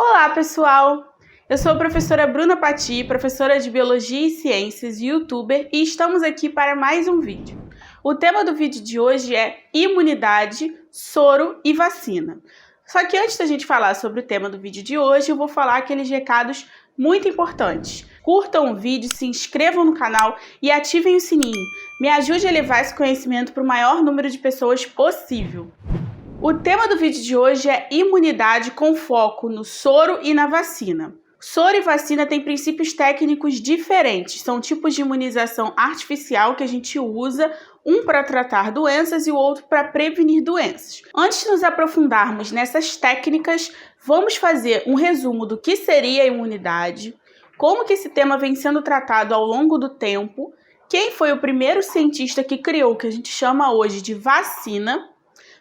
Olá, pessoal! Eu sou a professora Bruna Pati, professora de Biologia e Ciências e youtuber, e estamos aqui para mais um vídeo. O tema do vídeo de hoje é imunidade, soro e vacina. Só que antes da gente falar sobre o tema do vídeo de hoje, eu vou falar aqueles recados muito importantes. Curtam o vídeo, se inscrevam no canal e ativem o sininho. Me ajude a levar esse conhecimento para o maior número de pessoas possível. O tema do vídeo de hoje é imunidade com foco no soro e na vacina. Soro e vacina têm princípios técnicos diferentes, são tipos de imunização artificial que a gente usa, um para tratar doenças e o outro para prevenir doenças. Antes de nos aprofundarmos nessas técnicas, vamos fazer um resumo do que seria a imunidade, como que esse tema vem sendo tratado ao longo do tempo, quem foi o primeiro cientista que criou o que a gente chama hoje de vacina.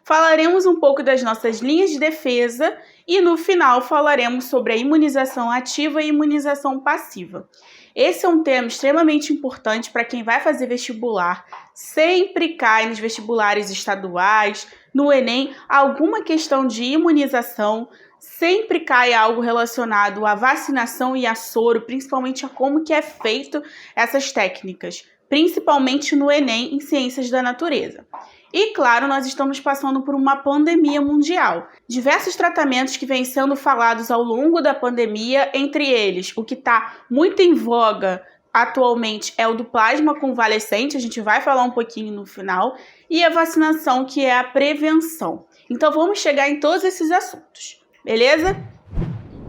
Falaremos um pouco das nossas linhas de defesa e, no final, falaremos sobre a imunização ativa e imunização passiva. Esse é um tema extremamente importante para quem vai fazer vestibular. Sempre cai nos vestibulares estaduais, no Enem, alguma questão de imunização. Sempre cai algo relacionado à vacinação e a soro, principalmente a como que é feito essas técnicas, principalmente no Enem em Ciências da Natureza. E, claro, nós estamos passando por uma pandemia mundial. Diversos tratamentos que vêm sendo falados ao longo da pandemia, entre eles, o que está muito em voga atualmente é o do plasma convalescente, a gente vai falar um pouquinho no final, e a vacinação, que é a prevenção. Então, vamos chegar em todos esses assuntos, beleza?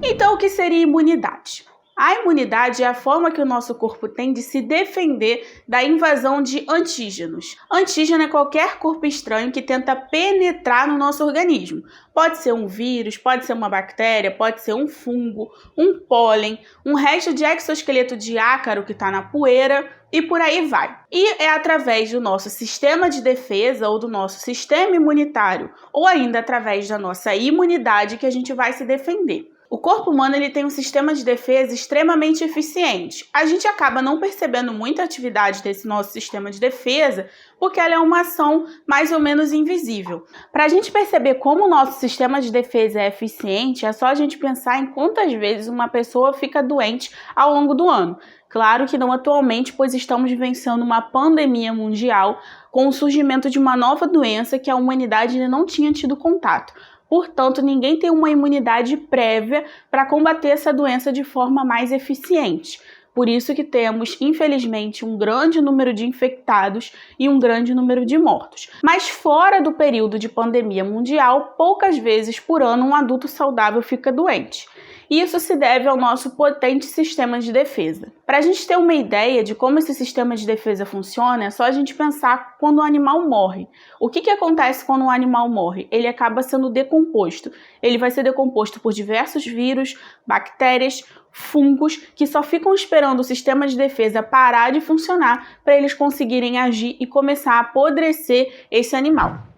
Então, o que seria imunidade? A imunidade é a forma que o nosso corpo tem de se defender da invasão de antígenos. Antígeno é qualquer corpo estranho que tenta penetrar no nosso organismo. Pode ser um vírus, pode ser uma bactéria, pode ser um fungo, um pólen, um resto de exoesqueleto de ácaro que está na poeira e por aí vai. E é através do nosso sistema de defesa ou do nosso sistema imunitário ou ainda através da nossa imunidade que a gente vai se defender. O corpo humano ele tem um sistema de defesa extremamente eficiente. A gente acaba não percebendo muita atividade desse nosso sistema de defesa porque ela é uma ação mais ou menos invisível. Para a gente perceber como o nosso sistema de defesa é eficiente, é só a gente pensar em quantas vezes uma pessoa fica doente ao longo do ano. Claro que não atualmente, pois estamos vivenciando uma pandemia mundial com o surgimento de uma nova doença que a humanidade ainda não tinha tido contato. Portanto, ninguém tem uma imunidade prévia para combater essa doença de forma mais eficiente. Por isso que temos, infelizmente, um grande número de infectados e um grande número de mortos. Mas fora do período de pandemia mundial, poucas vezes por ano um adulto saudável fica doente. Isso se deve ao nosso potente sistema de defesa. Para a gente ter uma ideia de como esse sistema de defesa funciona, é só a gente pensar quando um animal morre. O que acontece quando um animal morre? Ele acaba sendo decomposto. Ele vai ser decomposto por diversos vírus, bactérias, fungos, que só ficam esperando o sistema de defesa parar de funcionar para eles conseguirem agir e começar a apodrecer esse animal.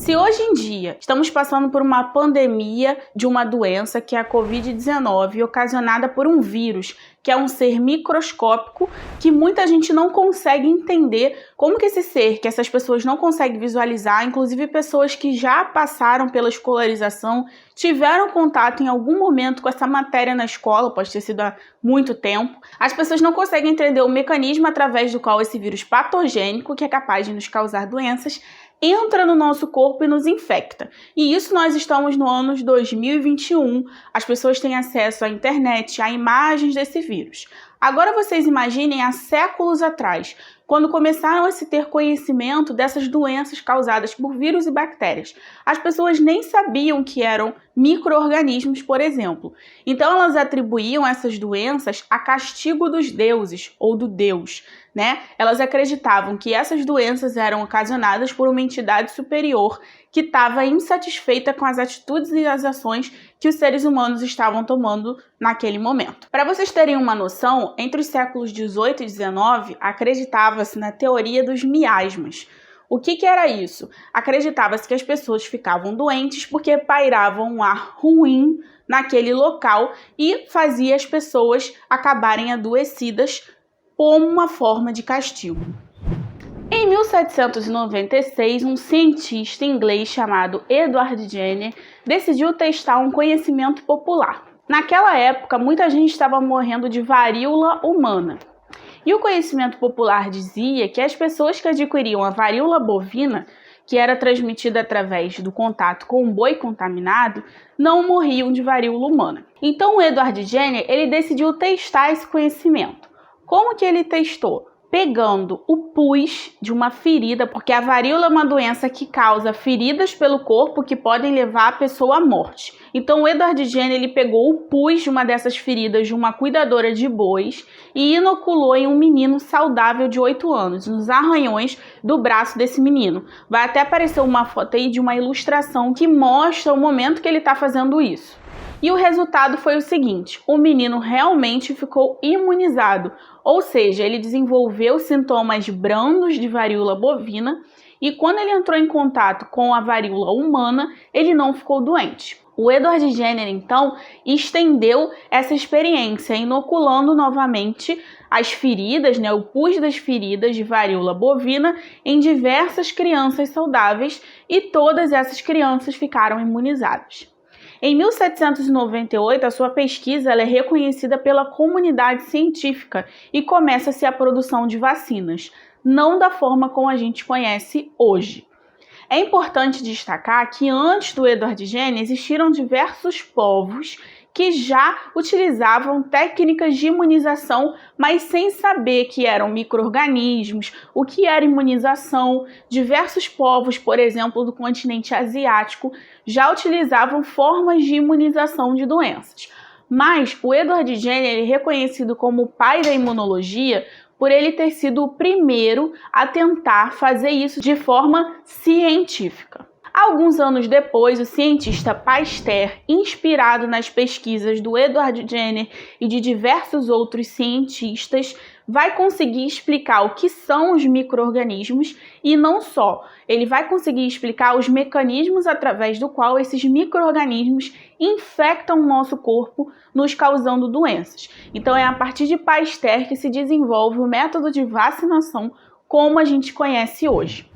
Se hoje em dia estamos passando por uma pandemia de uma doença que é a Covid-19, ocasionada por um vírus, que é um ser microscópico que muita gente não consegue entender como que esse ser, que essas pessoas não conseguem visualizar, inclusive pessoas que já passaram pela escolarização, tiveram contato em algum momento com essa matéria na escola, pode ter sido há muito tempo, as pessoas não conseguem entender o mecanismo através do qual esse vírus patogênico, que é capaz de nos causar doenças, entra no nosso corpo e nos infecta. E isso nós estamos no ano de 2021, as pessoas têm acesso à internet, a imagens desse vírus. Agora vocês imaginem há séculos atrás, quando começaram a se ter conhecimento dessas doenças causadas por vírus e bactérias. As pessoas nem sabiam que eram micro-organismos, por exemplo. Então elas atribuíam essas doenças a castigo dos deuses ou do Deus, né? Elas acreditavam que essas doenças eram ocasionadas por uma entidade superior que estava insatisfeita com as atitudes e as ações que os seres humanos estavam tomando naquele momento. Para vocês terem uma noção, entre os séculos 18 e 19, acreditava-se na teoria dos miasmas. O que era isso? Acreditava-se que as pessoas ficavam doentes porque pairava um ar ruim naquele local e fazia as pessoas acabarem adoecidas como uma forma de castigo. Em 1796, um cientista inglês chamado Edward Jenner decidiu testar um conhecimento popular. Naquela época, muita gente estava morrendo de varíola humana. E o conhecimento popular dizia que as pessoas que adquiriam a varíola bovina, que era transmitida através do contato com um boi contaminado, não morriam de varíola humana. Então o Edward Jenner, ele decidiu testar esse conhecimento. Como que ele testou? Pegando o pus de uma ferida, porque a varíola é uma doença que causa feridas pelo corpo que podem levar a pessoa à morte. Então o Edward Jenner, ele pegou o pus de uma dessas feridas de uma cuidadora de bois e inoculou em um menino saudável de 8 anos, nos arranhões do braço desse menino. Vai até aparecer uma foto aí de uma ilustração que mostra o momento que ele está fazendo isso. E o resultado foi o seguinte: o menino realmente ficou imunizado, ou seja, ele desenvolveu sintomas brandos de varíola bovina e quando ele entrou em contato com a varíola humana, ele não ficou doente. O Edward Jenner, então, estendeu essa experiência, inoculando novamente as feridas, o pus das feridas de varíola bovina em diversas crianças saudáveis e todas essas crianças ficaram imunizadas. Em 1798, a sua pesquisa é reconhecida pela comunidade científica e começa-se a produção de vacinas, não da forma como a gente conhece hoje. É importante destacar que antes do Edward Jenner existiram diversos povos que já utilizavam técnicas de imunização, mas sem saber que eram micro-organismos, o que era imunização. Diversos povos, por exemplo, do continente asiático, já utilizavam formas de imunização de doenças. Mas o Edward Jenner é reconhecido como o pai da imunologia por ele ter sido o primeiro a tentar fazer isso de forma científica. Alguns anos depois, o cientista Pasteur, inspirado nas pesquisas do Edward Jenner e de diversos outros cientistas, vai conseguir explicar o que são os micro-organismos e não só, ele vai conseguir explicar os mecanismos através do qual esses micro-organismos infectam o nosso corpo, nos causando doenças. Então é a partir de Pasteur que se desenvolve o método de vacinação como a gente conhece hoje.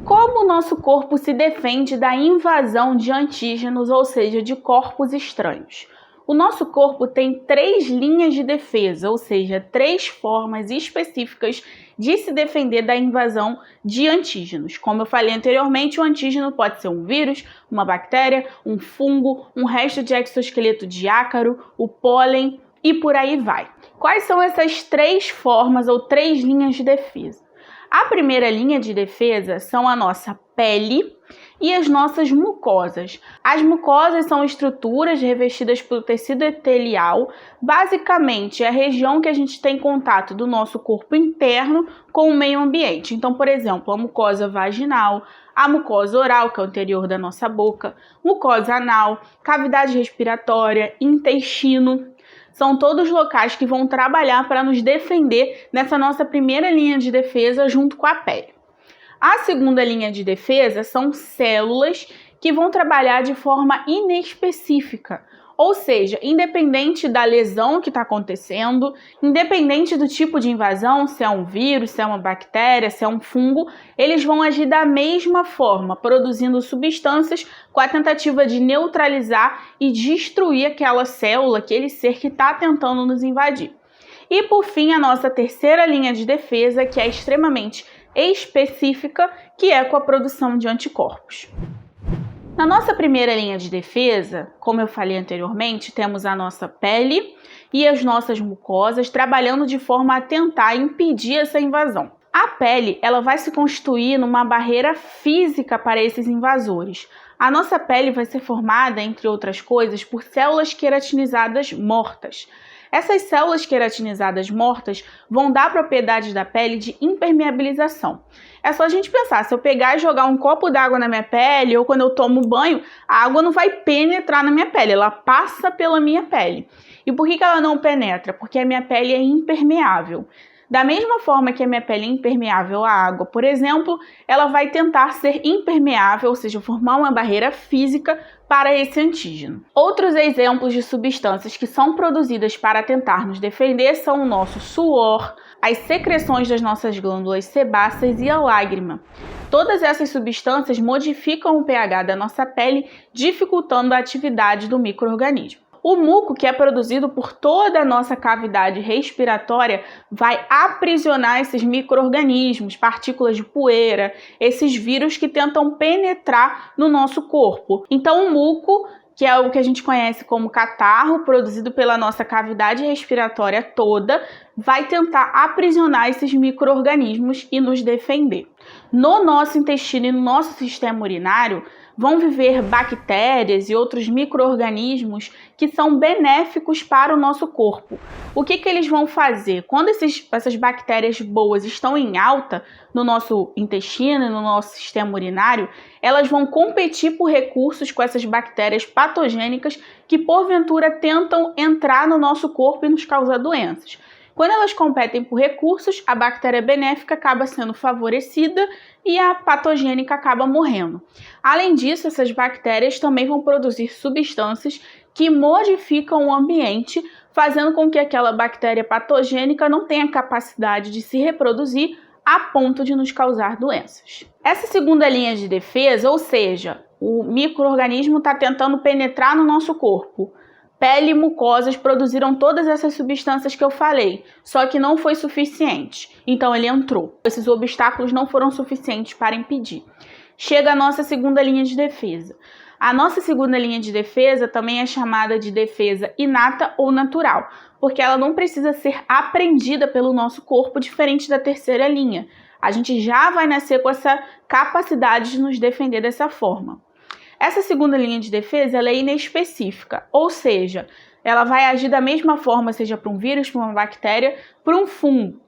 Como o nosso corpo se defende da invasão de antígenos, ou seja, de corpos estranhos? O nosso corpo tem 3 linhas de defesa, ou seja, 3 formas específicas de se defender da invasão de antígenos. Como eu falei anteriormente, o antígeno pode ser um vírus, uma bactéria, um fungo, um resto de exoesqueleto de ácaro, o pólen e por aí vai. Quais são essas 3 formas ou 3 linhas de defesa? A primeira linha de defesa são a nossa pele e as nossas mucosas. As mucosas são estruturas revestidas pelo tecido epitelial, basicamente é a região que a gente tem contato do nosso corpo interno com o meio ambiente. Então, por exemplo, a mucosa vaginal, a mucosa oral, que é o interior da nossa boca, mucosa anal, cavidade respiratória, intestino. São todos locais que vão trabalhar para nos defender nessa nossa primeira linha de defesa junto com a pele. A segunda linha de defesa são células que vão trabalhar de forma inespecífica, ou seja, independente da lesão que está acontecendo, independente do tipo de invasão, se é um vírus, se é uma bactéria, se é um fungo, eles vão agir da mesma forma, produzindo substâncias com a tentativa de neutralizar e destruir aquela célula, aquele ser que está tentando nos invadir. E por fim, a nossa terceira linha de defesa, que é extremamente específica, que é com a produção de anticorpos. Na nossa primeira linha de defesa, como eu falei anteriormente, temos a nossa pele e as nossas mucosas trabalhando de forma a tentar impedir essa invasão. A pele, ela vai se constituir numa barreira física para esses invasores. A nossa pele vai ser formada, entre outras coisas, por células queratinizadas mortas. Essas células queratinizadas mortas vão dar propriedades da pele de impermeabilização. É só a gente pensar, se eu pegar e jogar um copo d'água na minha pele, ou quando eu tomo banho, a água não vai penetrar na minha pele, ela passa pela minha pele. E por que ela não penetra? Porque a minha pele é impermeável. Da mesma forma que a minha pele é impermeável à água, por exemplo, ela vai tentar ser impermeável, ou seja, formar uma barreira física para esse antígeno. Outros exemplos de substâncias que são produzidas para tentar nos defender são o nosso suor, as secreções das nossas glândulas sebáceas e a lágrima. Todas essas substâncias modificam o pH da nossa pele, dificultando a atividade do micro-organismo. O muco, que é produzido por toda a nossa cavidade respiratória, vai aprisionar esses micro-organismos, partículas de poeira, esses vírus que tentam penetrar no nosso corpo. Então, o muco, que é o que a gente conhece como catarro, produzido pela nossa cavidade respiratória toda, vai tentar aprisionar esses micro-organismos e nos defender. No nosso intestino e no nosso sistema urinário, vão viver bactérias e outros micro-organismos que são benéficos para o nosso corpo. O que eles vão fazer? Quando essas bactérias boas estão em alta no nosso intestino e no nosso sistema urinário, elas vão competir por recursos com essas bactérias patogênicas que, porventura, tentam entrar no nosso corpo e nos causar doenças. Quando elas competem por recursos, a bactéria benéfica acaba sendo favorecida e a patogênica acaba morrendo. Além disso, essas bactérias também vão produzir substâncias que modificam o ambiente, fazendo com que aquela bactéria patogênica não tenha capacidade de se reproduzir a ponto de nos causar doenças. Essa segunda linha de defesa, ou seja, o micro-organismo está tentando penetrar no nosso corpo. Pele e mucosas produziram todas essas substâncias que eu falei, só que não foi suficiente. Então ele entrou. Esses obstáculos não foram suficientes para impedir. Chega a nossa segunda linha de defesa. A nossa segunda linha de defesa também é chamada de defesa inata ou natural, porque ela não precisa ser aprendida pelo nosso corpo, diferente da terceira linha. A gente já vai nascer com essa capacidade de nos defender dessa forma. Essa segunda linha de defesa ela é inespecífica, ou seja, ela vai agir da mesma forma, seja para um vírus, para uma bactéria, para um fungo.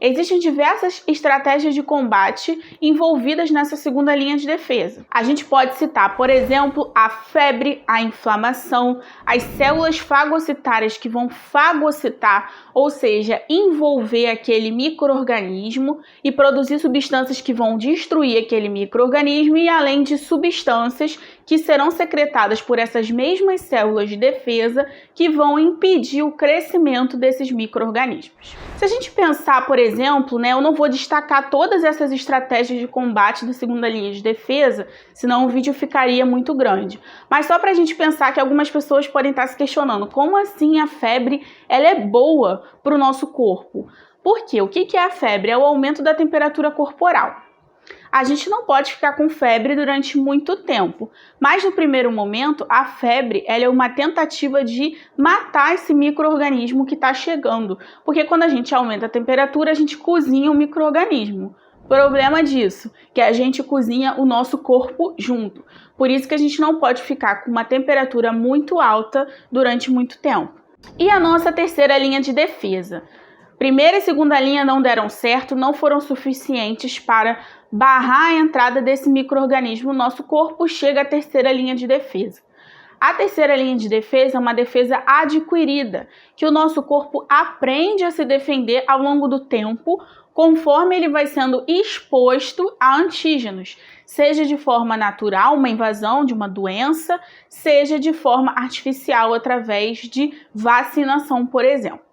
Existem diversas estratégias de combate envolvidas nessa segunda linha de defesa. A gente pode citar, por exemplo, a febre, a inflamação, as células fagocitárias que vão fagocitar, ou seja, envolver aquele micro-organismo e produzir substâncias que vão destruir aquele micro-organismo e além de substâncias que serão secretadas por essas mesmas células de defesa que vão impedir o crescimento desses micro-organismos. Se a gente pensar, por exemplo, eu não vou destacar todas essas estratégias de combate da segunda linha de defesa, senão o vídeo ficaria muito grande. Mas só para a gente pensar que algumas pessoas podem estar se questionando, como assim a febre ela é boa para o nosso corpo? Por quê? O que é a febre? É o aumento da temperatura corporal. A gente não pode ficar com febre durante muito tempo, mas no primeiro momento a febre ela é uma tentativa de matar esse micro-organismo que está chegando, porque quando a gente aumenta a temperatura a gente cozinha o micro-organismo. Problema disso, que a gente cozinha o nosso corpo junto, por isso que a gente não pode ficar com uma temperatura muito alta durante muito tempo. E a nossa terceira linha de defesa? Primeira e segunda linha não deram certo, não foram suficientes para barrar a entrada desse micro-organismo no nosso corpo, chega a terceira linha de defesa. A terceira linha de defesa é uma defesa adquirida, que o nosso corpo aprende a se defender ao longo do tempo, conforme ele vai sendo exposto a antígenos, seja de forma natural, uma invasão de uma doença, seja de forma artificial, através de vacinação, por exemplo.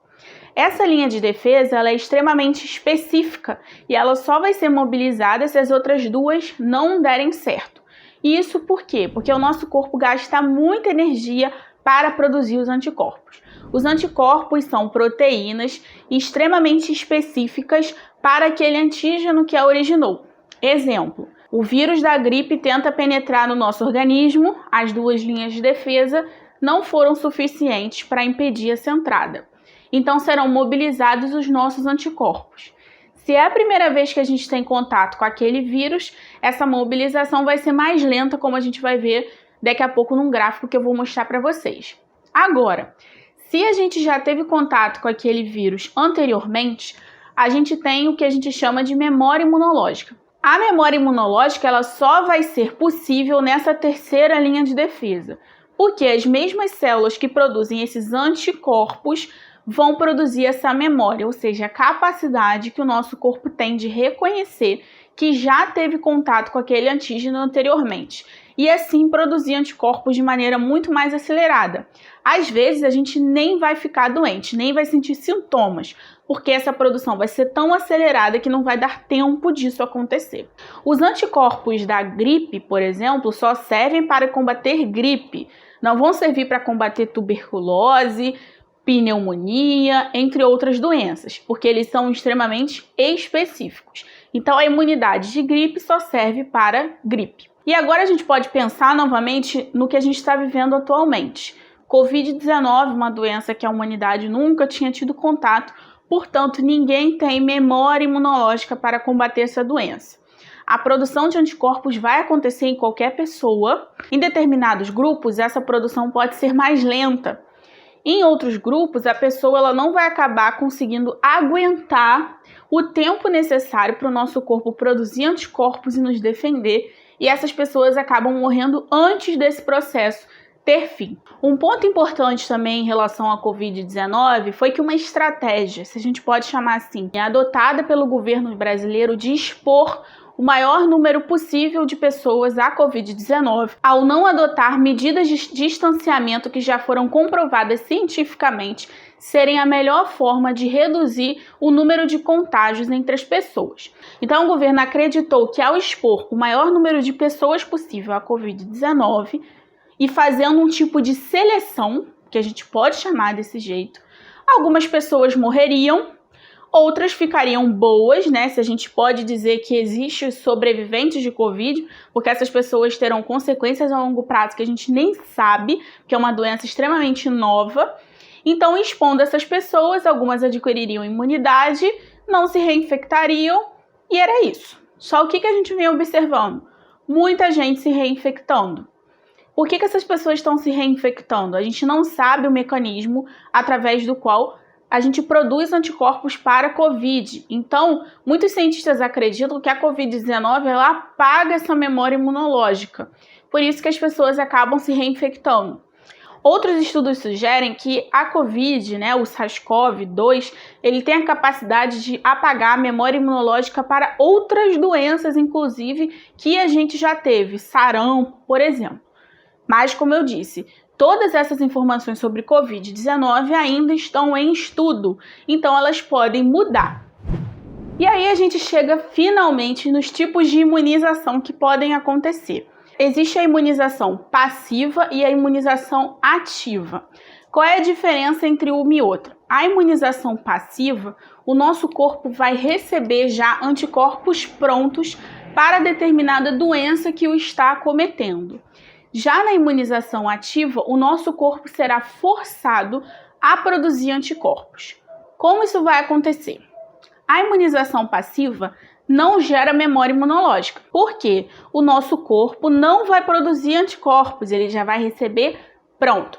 Essa linha de defesa ela é extremamente específica e ela só vai ser mobilizada se as outras duas não derem certo. Isso por quê? Porque o nosso corpo gasta muita energia para produzir os anticorpos. Os anticorpos são proteínas extremamente específicas para aquele antígeno que a originou. Exemplo, o vírus da gripe tenta penetrar no nosso organismo, as duas linhas de defesa não foram suficientes para impedir essa entrada. Então serão mobilizados os nossos anticorpos. Se é a primeira vez que a gente tem contato com aquele vírus, essa mobilização vai ser mais lenta, como a gente vai ver daqui a pouco num gráfico que eu vou mostrar para vocês. Agora, se a gente já teve contato com aquele vírus anteriormente, a gente tem o que a gente chama de memória imunológica. A memória imunológica ela só vai ser possível nessa terceira linha de defesa, porque as mesmas células que produzem esses anticorpos vão produzir essa memória, ou seja, a capacidade que o nosso corpo tem de reconhecer que já teve contato com aquele antígeno anteriormente e assim produzir anticorpos de maneira muito mais acelerada. Às vezes a gente nem vai ficar doente, nem vai sentir sintomas, porque essa produção vai ser tão acelerada que não vai dar tempo disso acontecer. Os anticorpos da gripe, por exemplo, só servem para combater gripe, Não vão servir para combater tuberculose, pneumonia, entre outras doenças, porque eles são extremamente específicos. Então, a imunidade de gripe só serve para gripe. E agora a gente pode pensar novamente no que a gente está vivendo atualmente. Covid-19, uma doença que a humanidade nunca tinha tido contato, portanto, ninguém tem memória imunológica para combater essa doença. A produção de anticorpos vai acontecer em qualquer pessoa. Em determinados grupos, essa produção pode ser mais lenta. Em outros grupos, a pessoa ela não vai acabar conseguindo aguentar o tempo necessário para o nosso corpo produzir anticorpos e nos defender, e essas pessoas acabam morrendo antes desse processo ter fim. Um ponto importante também em relação à Covid-19 foi que uma estratégia, se a gente pode chamar assim, adotada pelo governo brasileiro de expor o maior número possível de pessoas à Covid-19, ao não adotar medidas de distanciamento que já foram comprovadas cientificamente serem a melhor forma de reduzir o número de contágios entre as pessoas. Então, o governo acreditou que ao expor o maior número de pessoas possível à Covid-19 e fazendo um tipo de seleção, que a gente pode chamar desse jeito, algumas pessoas morreriam, outras ficariam boas, né? Se a gente pode dizer que existe sobreviventes de Covid, porque essas pessoas terão consequências a longo prazo que a gente nem sabe, que é uma doença extremamente nova. Então, expondo essas pessoas, algumas adquiririam imunidade, não se reinfectariam, e era isso. Só o que a gente vem observando? Muita gente se reinfectando. Por que essas pessoas estão se reinfectando? A gente não sabe o mecanismo através do qual a gente produz anticorpos para a Covid. Então, muitos cientistas acreditam que a Covid-19 ela apaga essa memória imunológica. Por isso que as pessoas acabam se reinfectando. Outros estudos sugerem que a Covid, o SARS-CoV-2, ele tem a capacidade de apagar a memória imunológica para outras doenças, inclusive, que a gente já teve, sarampo, por exemplo. Mas, como eu disse, todas essas informações sobre Covid-19 ainda estão em estudo, então elas podem mudar. E aí a gente chega finalmente nos tipos de imunização que podem acontecer. Existe a imunização passiva e a imunização ativa. Qual é a diferença entre uma e outra? A imunização passiva, o nosso corpo vai receber já anticorpos prontos para determinada doença que o está acometendo. Já na imunização ativa, o nosso corpo será forçado a produzir anticorpos. Como isso vai acontecer? A imunização passiva não gera memória imunológica, porque o nosso corpo não vai produzir anticorpos, ele já vai receber pronto.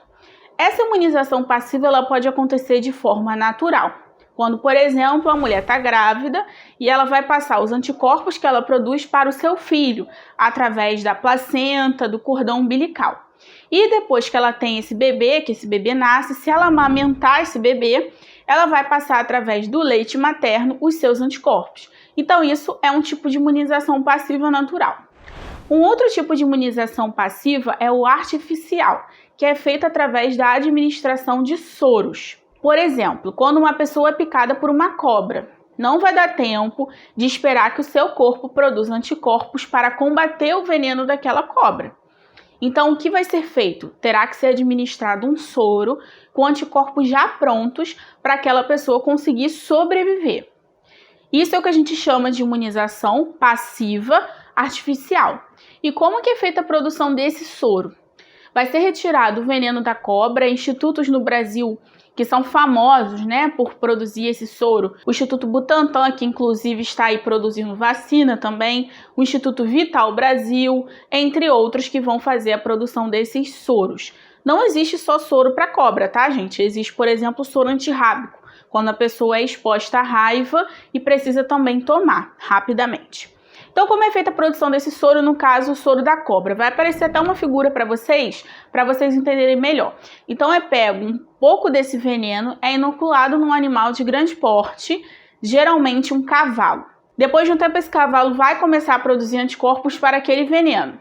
Essa imunização passiva ela pode acontecer de forma natural. Quando, por exemplo, a mulher está grávida e ela vai passar os anticorpos que ela produz para o seu filho, através da placenta, do cordão umbilical. E depois que ela tem esse bebê, que esse bebê nasce, se ela amamentar esse bebê, ela vai passar através do leite materno os seus anticorpos. Então, isso é um tipo de imunização passiva natural. Um outro tipo de imunização passiva é o artificial, que é feito através da administração de soros. Por exemplo, quando uma pessoa é picada por uma cobra, não vai dar tempo de esperar que o seu corpo produza anticorpos para combater o veneno daquela cobra. Então, o que vai ser feito? Terá que ser administrado um soro com anticorpos já prontos para aquela pessoa conseguir sobreviver. Isso é o que a gente chama de imunização passiva artificial. E como que é feita a produção desse soro? Vai ser retirado o veneno da cobra. Institutos no Brasil que são famosos, por produzir esse soro. O Instituto Butantan, que inclusive está aí produzindo vacina também, o Instituto Vital Brasil, entre outros que vão fazer a produção desses soros. Não existe só soro para cobra, tá, gente? Existe, por exemplo, soro antirrábico, quando a pessoa é exposta à raiva e precisa também tomar rapidamente. Então, como é feita a produção desse soro, no caso, o soro da cobra? Vai aparecer até uma figura para vocês entenderem melhor. Então, é pego um pouco desse veneno, é inoculado num animal de grande porte, geralmente um cavalo. Depois de um tempo, esse cavalo vai começar a produzir anticorpos para aquele veneno.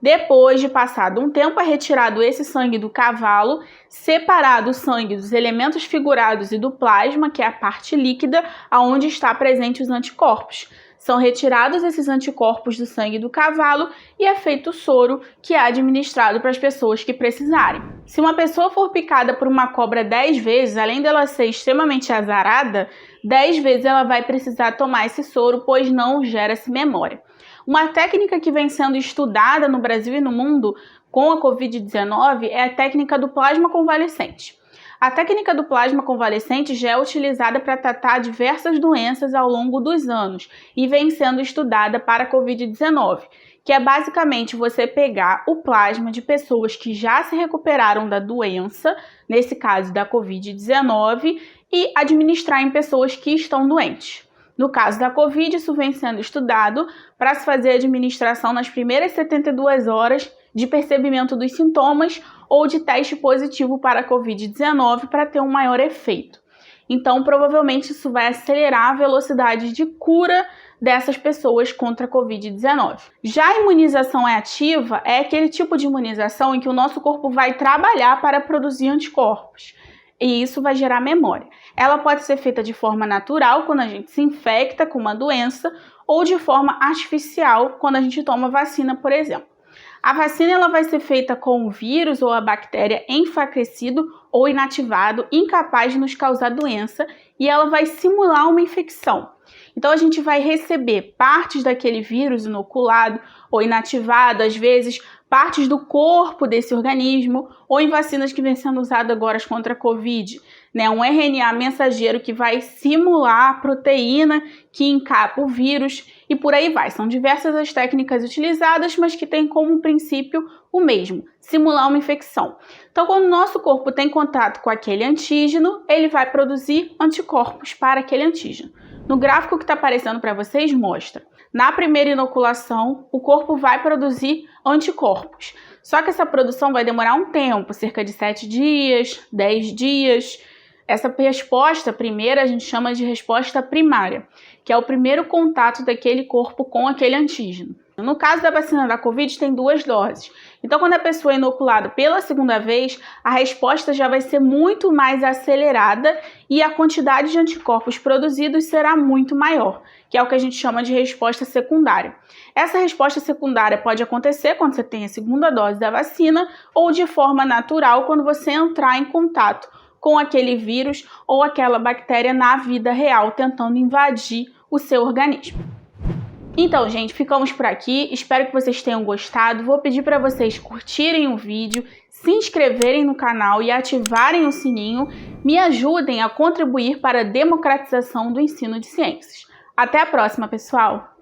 Depois de passado um tempo, é retirado esse sangue do cavalo, separado o sangue dos elementos figurados e do plasma, que é a parte líquida, onde está presente os anticorpos. São retirados esses anticorpos do sangue do cavalo e é feito o soro, que é administrado para as pessoas que precisarem. Se uma pessoa for picada por uma cobra 10 vezes, além dela ser extremamente azarada, 10 vezes ela vai precisar tomar esse soro, pois não gera-se memória. Uma técnica que vem sendo estudada no Brasil e no mundo com a Covid-19 é a técnica do plasma convalescente. A técnica do plasma convalescente já é utilizada para tratar diversas doenças ao longo dos anos e vem sendo estudada para a Covid-19, que é basicamente você pegar o plasma de pessoas que já se recuperaram da doença, nesse caso da Covid-19, e administrar em pessoas que estão doentes. No caso da Covid, isso vem sendo estudado para se fazer a administração nas primeiras 72 horas de percebimento dos sintomas ou de teste positivo para a Covid-19 para ter um maior efeito. Então, provavelmente, isso vai acelerar a velocidade de cura dessas pessoas contra a Covid-19. Já a imunização ativa é aquele tipo de imunização em que o nosso corpo vai trabalhar para produzir anticorpos. E isso vai gerar memória. Ela pode ser feita de forma natural, quando a gente se infecta com uma doença, ou de forma artificial, quando a gente toma vacina, por exemplo. A vacina ela vai ser feita com o vírus ou a bactéria enfraquecido ou inativado, incapaz de nos causar doença, e ela vai simular uma infecção. Então a gente vai receber partes daquele vírus inoculado ou inativado, às vezes partes do corpo desse organismo, ou em vacinas que vêm sendo usadas agora contra a Covid, um RNA mensageiro que vai simular a proteína que encapa o vírus e por aí vai. São diversas as técnicas utilizadas, mas que têm como princípio o mesmo, simular uma infecção. Então, quando o nosso corpo tem contato com aquele antígeno, ele vai produzir anticorpos para aquele antígeno. No gráfico que está aparecendo para vocês, mostra. Na primeira inoculação, o corpo vai produzir anticorpos. Só que essa produção vai demorar um tempo, cerca de 7 dias, 10 dias. Essa resposta primeira a gente chama de resposta primária, que é o primeiro contato daquele corpo com aquele antígeno. No caso da vacina da Covid, tem 2 doses. Então, quando a pessoa é inoculada pela segunda vez, a resposta já vai ser muito mais acelerada e a quantidade de anticorpos produzidos será muito maior, que é o que a gente chama de resposta secundária. Essa resposta secundária pode acontecer quando você tem a segunda dose da vacina ou de forma natural quando você entrar em contato com aquele vírus ou aquela bactéria na vida real, tentando invadir o seu organismo. Então, gente, ficamos por aqui. Espero que vocês tenham gostado. Vou pedir para vocês curtirem o vídeo, se inscreverem no canal e ativarem o sininho. Me ajudem a contribuir para a democratização do ensino de ciências. Até a próxima, pessoal!